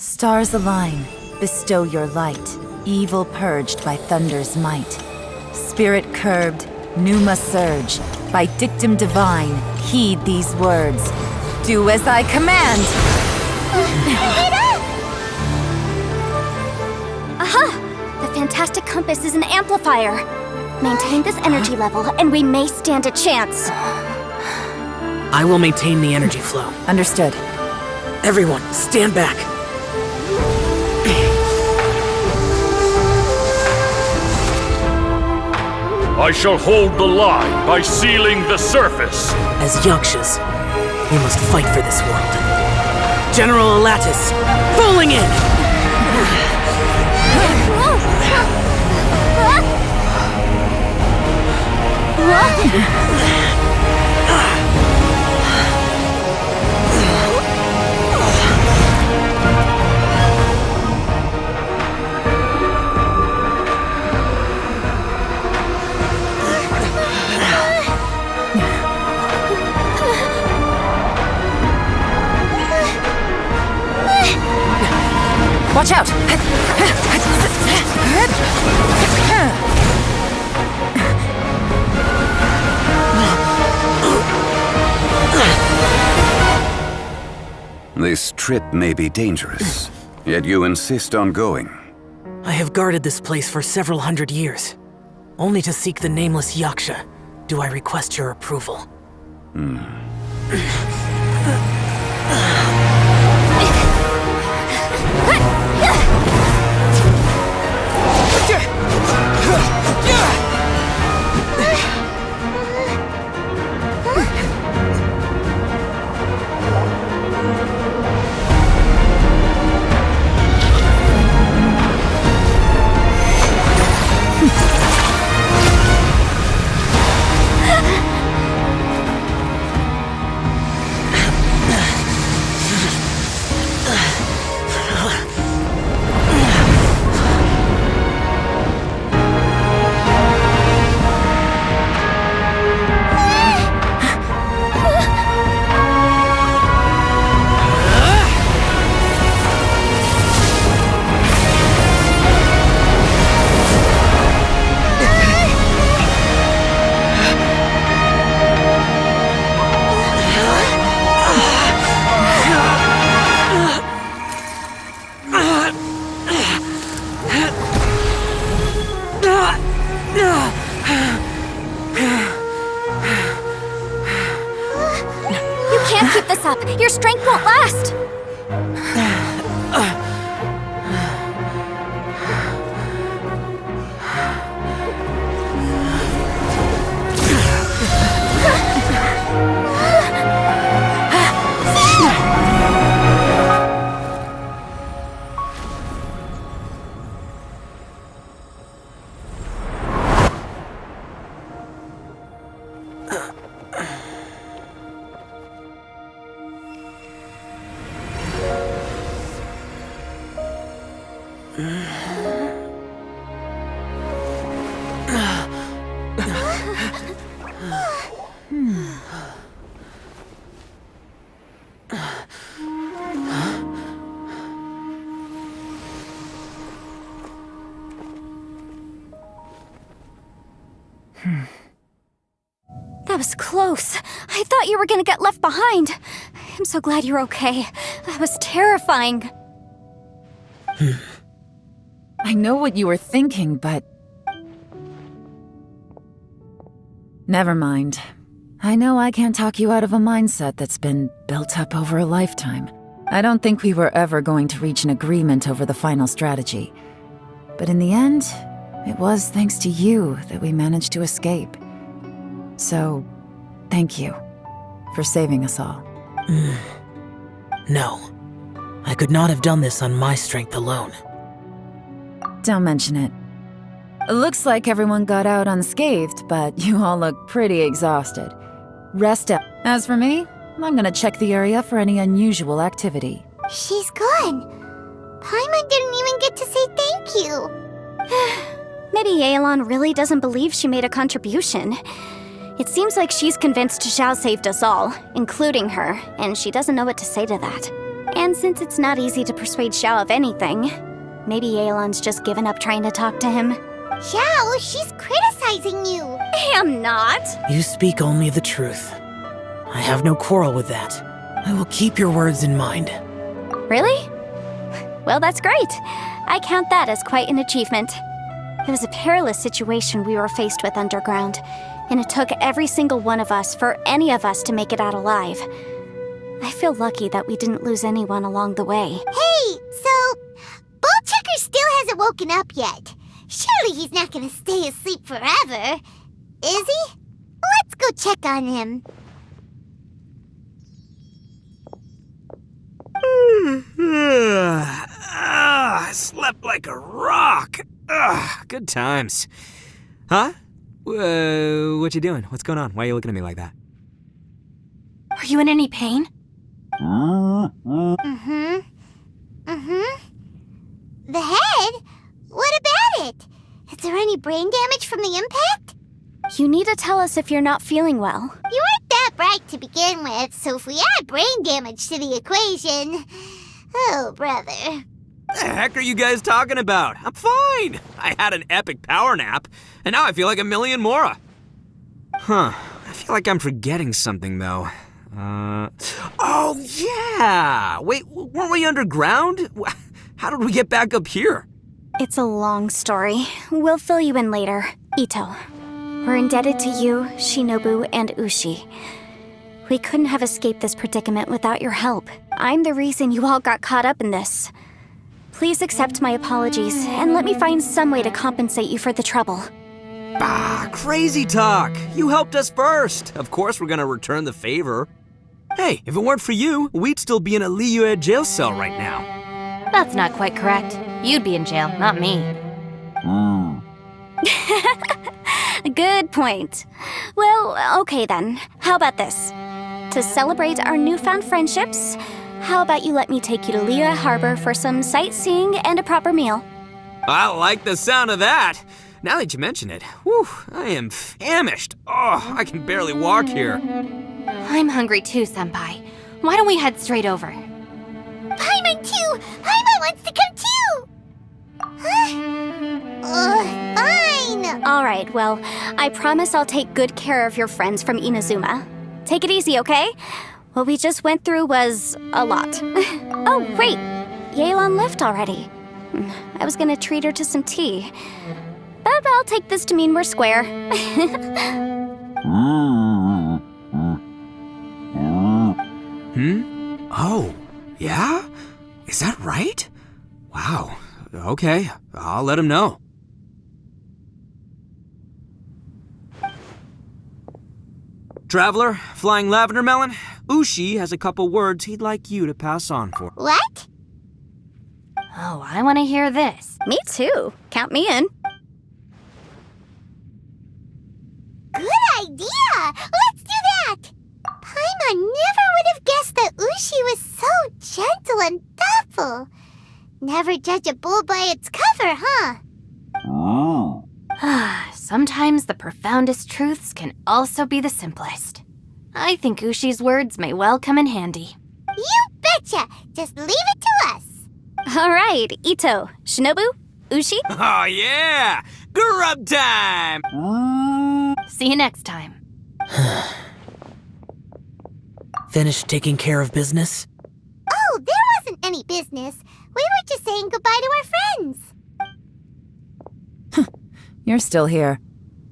Stars align, bestow your light, evil purged by thunder's might. Spirit curbed, pneuma surge, by dictum divine, heed these words. Do as I command! Aha! The fantastic compass is an amplifier. Maintain this energy level, and we may stand a chance. I will maintain the energy flow. Understood. Everyone, stand back. I shall hold the line by sealing the surface. As yakshas, we must fight for this world. General Alatus, falling in! Watch out! This trip may be dangerous, yet you insist on going. I have guarded this place for several hundred years. Only to seek the nameless yaksha do I request your approval. Keep this up. Your strength won't last. That was close. I thought you were gonna get left behind. I'm so glad you're okay. That was terrifying. I know what you were thinking, but... Never mind. I know I can't talk you out of a mindset that's been built up over a lifetime. I don't think we were ever going to reach an agreement over the final strategy. But in the end, it was thanks to you that we managed to escape. So, thank you for saving us all. No. I could not have done this on my strength alone. Don't mention it. It looks like everyone got out unscathed, but you all look pretty exhausted. Rest up. As for me, I'm gonna check the area for any unusual activity. She's gone. Paimon didn't even get to say thank you. Maybe Yelan really doesn't believe she made a contribution. It seems like she's convinced Xiao saved us all, including her, and she doesn't know what to say to that. And since it's not easy to persuade Xiao of anything, maybe Yelan's just given up trying to talk to him. Xiao, she's criticizing you. I am not. You speak only the truth. I have no quarrel with that. I will keep your words in mind. Really? Well, that's great. I count that as quite an achievement. It was a perilous situation we were faced with underground, and it took every single one of us for any of us to make it out alive. I feel lucky that we didn't lose anyone along the way. Hey, so Bullchecker still hasn't woken up yet. Surely he's not gonna stay asleep forever, is he? Let's go check on him. I slept like a rock. Good times. Huh? What you doing? What's going on? Why are you looking at me like that? Are you in any pain? The head? What about it? Is there any brain damage from the impact? You need to tell us if you're not feeling well. You weren't that bright to begin with, so if we add brain damage to the equation... Oh, brother. The heck are you guys talking about? I'm fine. I had an epic power nap, and now I feel like a million more. Huh. I feel like I'm forgetting something, though. Oh, yeah! Wait, weren't we underground? How did we get back up here? It's a long story. We'll fill you in later. Ito, we're indebted to you, Shinobu, and Ushi. We couldn't have escaped this predicament without your help. I'm the reason you all got caught up in this. Please accept my apologies, and let me find some way to compensate you for the trouble. Bah, crazy talk. You helped us first. Of course we're gonna return the favor. Hey, if it weren't for you, we'd still be in a Liyue jail cell right now. That's not quite correct. You'd be in jail, not me. Good point. Well, okay then. How about this? To celebrate our newfound friendships, how about you let me take you to Liyue Harbor for some sightseeing and a proper meal? I like the sound of that. Now that you mention it, whew, I am famished. Oh, I can barely walk here. I'm hungry too, Senpai. Why don't we head straight over? Paimon too! Paimon wants to come too! Fine! All right, well, I promise I'll take good care of your friends from Inazuma. Take it easy, okay? What we just went through was a lot. Oh, wait! Yelan left already. I was gonna treat her to some tea. But I'll take this to mean we're square. Oh, yeah? Is that right? Wow. Okay, I'll let him know. Traveler, Flying Lavender Melon, Ushi has a couple words he'd like you to pass on for. What? Oh, I want to hear this. Me too. Count me in. Good idea! Let's do that! Paimon never would have guessed that Ushi was so gentle and thoughtful. Never judge a bull by its cover, huh? Sometimes the profoundest truths can also be the simplest. I think Ushi's words may well come in handy. You betcha! Just leave it to us! All right, Ito, Shinobu, Ushi. Oh yeah! Grub time! See you next time. Finished taking care of business? Oh, there wasn't any business. We were just saying goodbye to our friends. You're still here.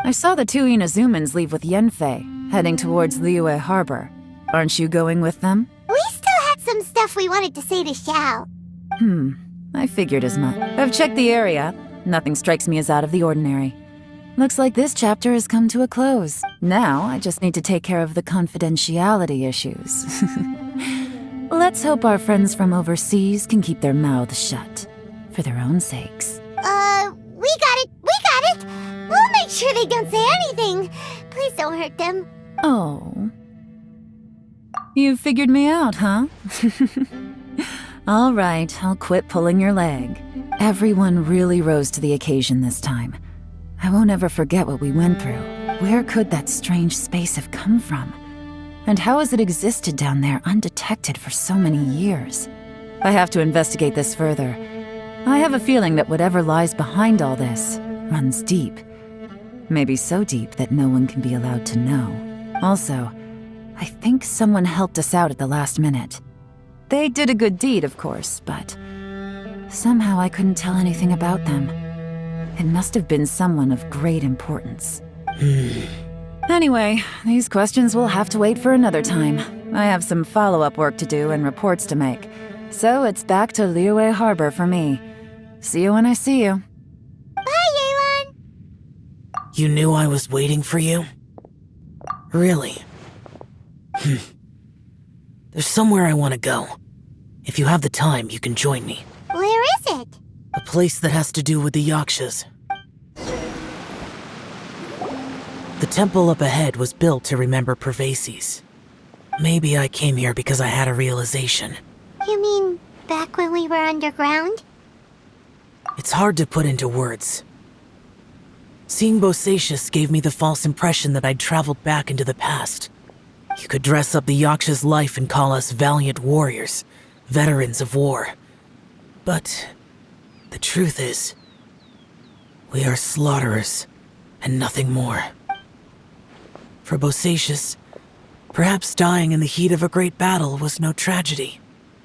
I saw the two Inazumans leave with Yanfei, heading towards Liyue Harbor. Aren't you going with them? We still had some stuff we wanted to say to Xiao. I figured as much. I've checked the area. Nothing strikes me as out of the ordinary. Looks like this chapter has come to a close. Now, I just need to take care of the confidentiality issues. Let's hope our friends from overseas can keep their mouths shut. For their own sakes. We got it! We got it! We'll make sure they don't say anything. Please don't hurt them. Oh. You figured me out, huh? All right, I'll quit pulling your leg. Everyone really rose to the occasion this time. I won't ever forget what we went through. Where could that strange space have come from? And how has it existed down there undetected for so many years? I have to investigate this further. I have a feeling that whatever lies behind all this runs deep. Maybe so deep that no one can be allowed to know. Also, I think someone helped us out at the last minute. They did a good deed, of course, but somehow I couldn't tell anything about them. It must have been someone of great importance. Anyway, these questions will have to wait for another time. I have some follow-up work to do and reports to make. So it's back to Liyue Harbor for me. See you when I see you. Bye, Yelan! You knew I was waiting for you? Really? There's somewhere I want to go. If you have the time, you can join me. Where is it? A place that has to do with the yakshas. The temple up ahead was built to remember Pervases. Maybe I came here because I had a realization. You mean back when we were underground? It's hard to put into words. Seeing Bosacius gave me the false impression that I'd traveled back into the past. You could dress up the Yaksha's life and call us valiant warriors, veterans of war. But the truth is, we are slaughterers and nothing more. For Bosacius, perhaps dying in the heat of a great battle was no tragedy.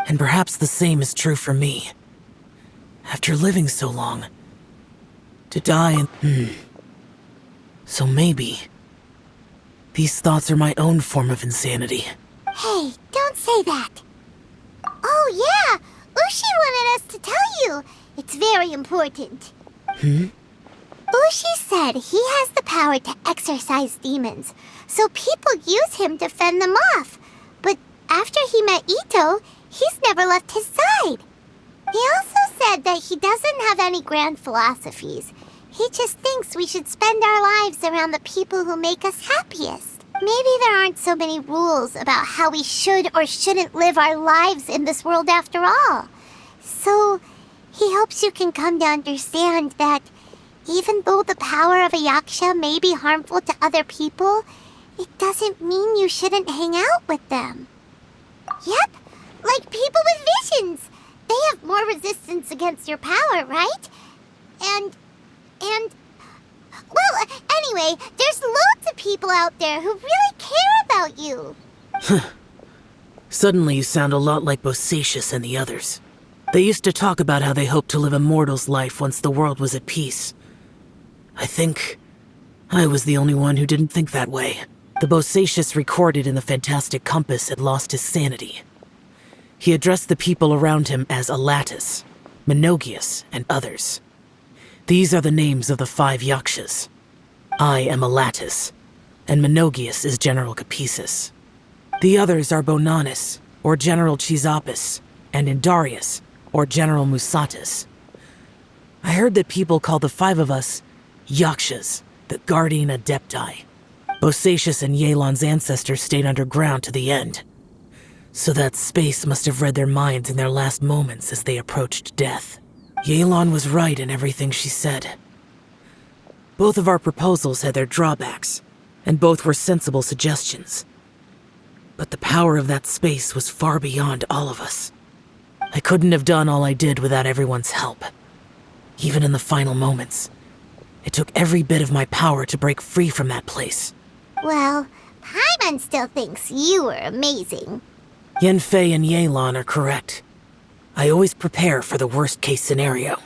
And perhaps the same is true for me. After living so long, to die and... So maybe... these thoughts are my own form of insanity. Hey, don't say that. Oh yeah, Ushi wanted us to tell you. It's very important. Ushi said he has the power to exorcise demons, so people use him to fend them off. But after he met Ito, he's never left his side. He also said that he doesn't have any grand philosophies. He just thinks we should spend our lives around the people who make us happiest. Maybe there aren't so many rules about how we should or shouldn't live our lives in this world after all. So, he hopes you can come to understand that even though the power of a yaksha may be harmful to other people, it doesn't mean you shouldn't hang out with them. Yep, like people with visions. They have more resistance against your power, right? And... Well, anyway, there's loads of people out there who really care about you. Suddenly you sound a lot like Bosacius and the others. They used to talk about how they hoped to live a mortal's life once the world was at peace. I think I was the only one who didn't think that way. The Bosacius recorded in the Fantastic Compass had lost his sanity. He addressed the people around him as Alatus, Menogius, and others. These are the names of the 5 yakshas. I am Alatus, and Menogius is General Capisis. The others are Bonanis, or General Chizapis, and Indarius, or General Musatus. I heard that people call the 5 of us yakshas, the guardian adepti. Bosacius and Yelan's ancestors stayed underground to the end. So that space must have read their minds in their last moments as they approached death. Yelan was right in everything she said. Both of our proposals had their drawbacks, and both were sensible suggestions. But the power of that space was far beyond all of us. I couldn't have done all I did without everyone's help. Even in the final moments, it took every bit of my power to break free from that place. Well, Paimon still thinks you were amazing. Yanfei and Yelan are correct. I always prepare for the worst-case scenario.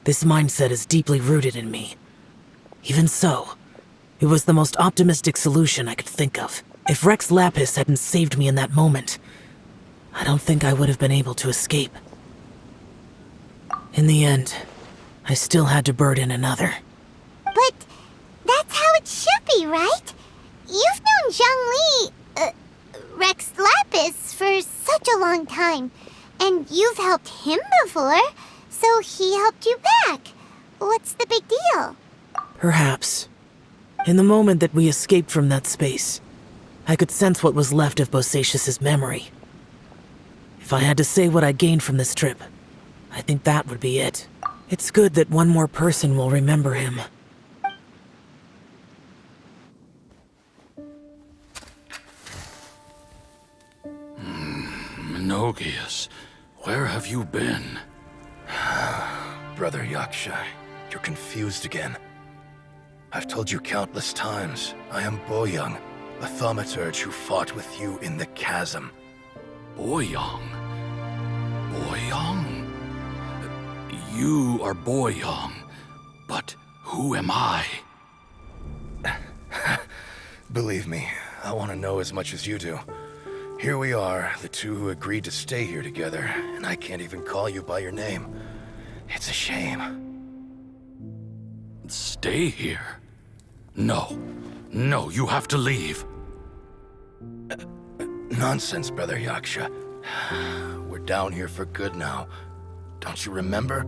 This mindset is deeply rooted in me. Even so, it was the most optimistic solution I could think of. If Rex Lapis hadn't saved me in that moment, I don't think I would have been able to escape. In the end, I still had to burden another. But that's how it should be, right? You've known Zhang Li, Rex Lapis, for such a long time. And you've helped him before, so he helped you back. What's the big deal? Perhaps. In the moment that we escaped from that space, I could sense what was left of Bosacius's memory. If I had to say what I gained from this trip, I think that would be it. It's good that one more person will remember him. Menogius. Where have you been? Brother Yaksha, you're confused again. I've told you countless times, I am Boyoung, a thaumaturge who fought with you in the chasm. Boyoung? Boyoung? You are Boyoung, but who am I? Believe me, I want to know as much as you do. Here we are, the two who agreed to stay here together, and I can't even call you by your name. It's a shame. Stay here? No. No, you have to leave. Nonsense, Brother Yaksha. We're down here for good now. Don't you remember?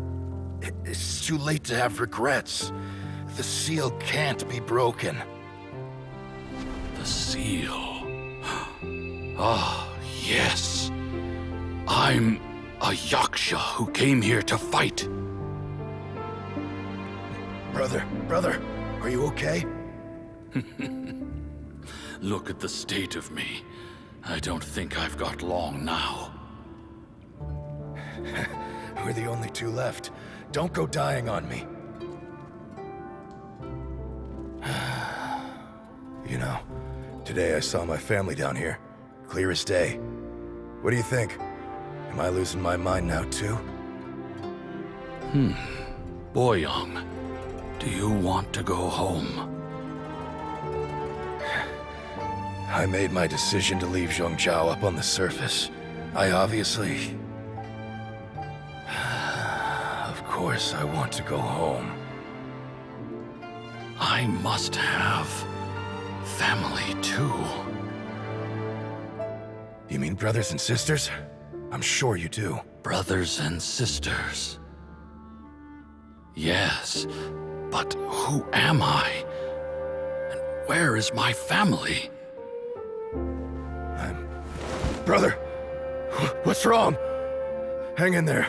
It's too late to have regrets. The seal can't be broken. The seal. Ah, yes. I'm a yaksha who came here to fight. Brother, are you okay? Look at the state of me. I don't think I've got long now. We're the only two left. Don't go dying on me. You know, today I saw my family down here. Clear as day. What do you think? Am I losing my mind now too? Boyoung, do you want to go home? I made my decision to leave Zhongzhao up on the surface. I obviously... Of course I want to go home. I must have family too. You mean brothers and sisters? I'm sure you do. Brothers and sisters. Yes, but who am I? And where is my family? Brother, what's wrong? Hang in there.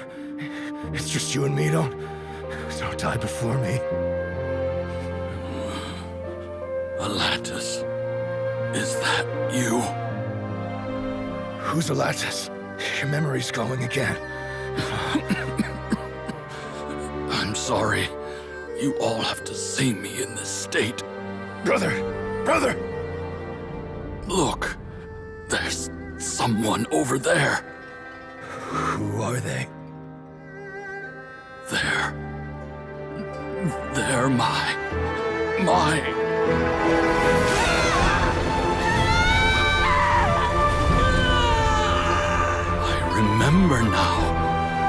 It's just you and me, don't die before me. Alatus, is that you? Who's Alatus? Your memory's going again. I'm sorry. You all have to see me in this state. Brother! Look, there's someone over there. Who are they? They're my... I remember now.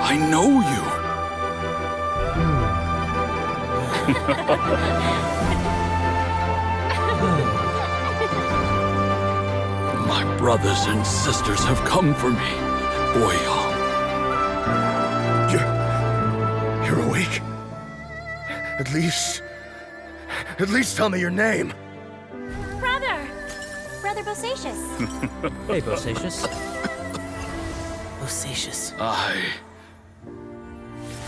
I know you. My brothers and sisters have come for me, Boyoung. You're awake? At least tell me your name. Brother Bosacious. Hey, Bosacious. Bosacious.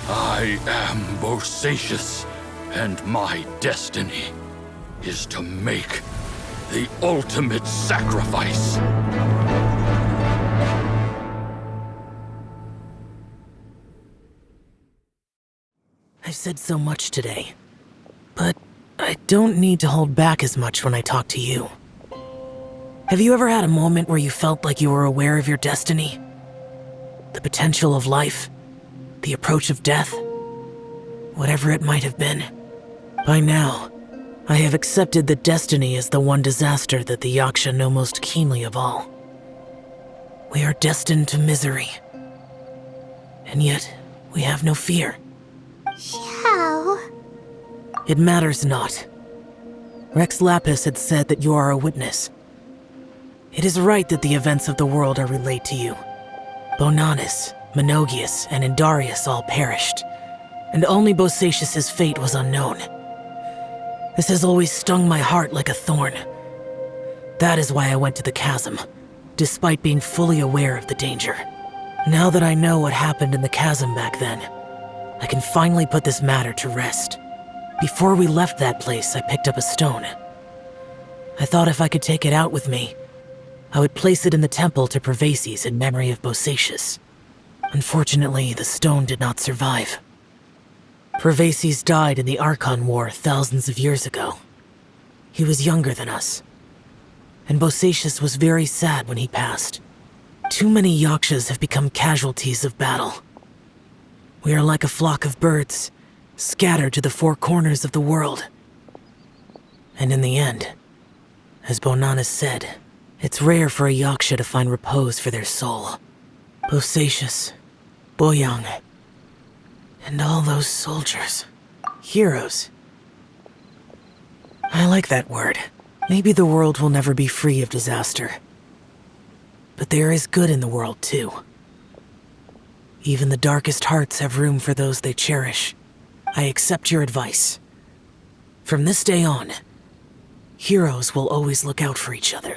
I am Bosacious, and my destiny is to make the ultimate sacrifice. I've said so much today, but I don't need to hold back as much when I talk to you. Have you ever had a moment where you felt like you were aware of your destiny? The potential of life? The approach of death? Whatever it might have been. By now, I have accepted that destiny is the one disaster that the yaksha know most keenly of all. We are destined to misery. And yet, we have no fear. Xiao. It matters not. Rex Lapis had said that you are a witness. It is right that the events of the world are relayed to you. Bonanis, Menogius, and Indarius all perished, and only Bosacious's fate was unknown. This has always stung my heart like a thorn. That is why I went to the chasm, despite being fully aware of the danger. Now that I know what happened in the chasm back then, I can finally put this matter to rest. Before we left that place, I picked up a stone. I thought if I could take it out with me, I would place it in the temple to Pervases in memory of Bosacious. Unfortunately, the stone did not survive. Pervases died in the Archon War thousands of years ago. He was younger than us, and Bosacius was very sad when he passed. Too many yakshas have become casualties of battle. We are like a flock of birds, scattered to the four corners of the world. And in the end, as Bonanas said, it's rare for a yaksha to find repose for their soul. Bosacius, Boyang, and all those soldiers. Heroes. I like that word. Maybe the world will never be free of disaster. But there is good in the world, too. Even the darkest hearts have room for those they cherish. I accept your advice. From this day on, heroes will always look out for each other.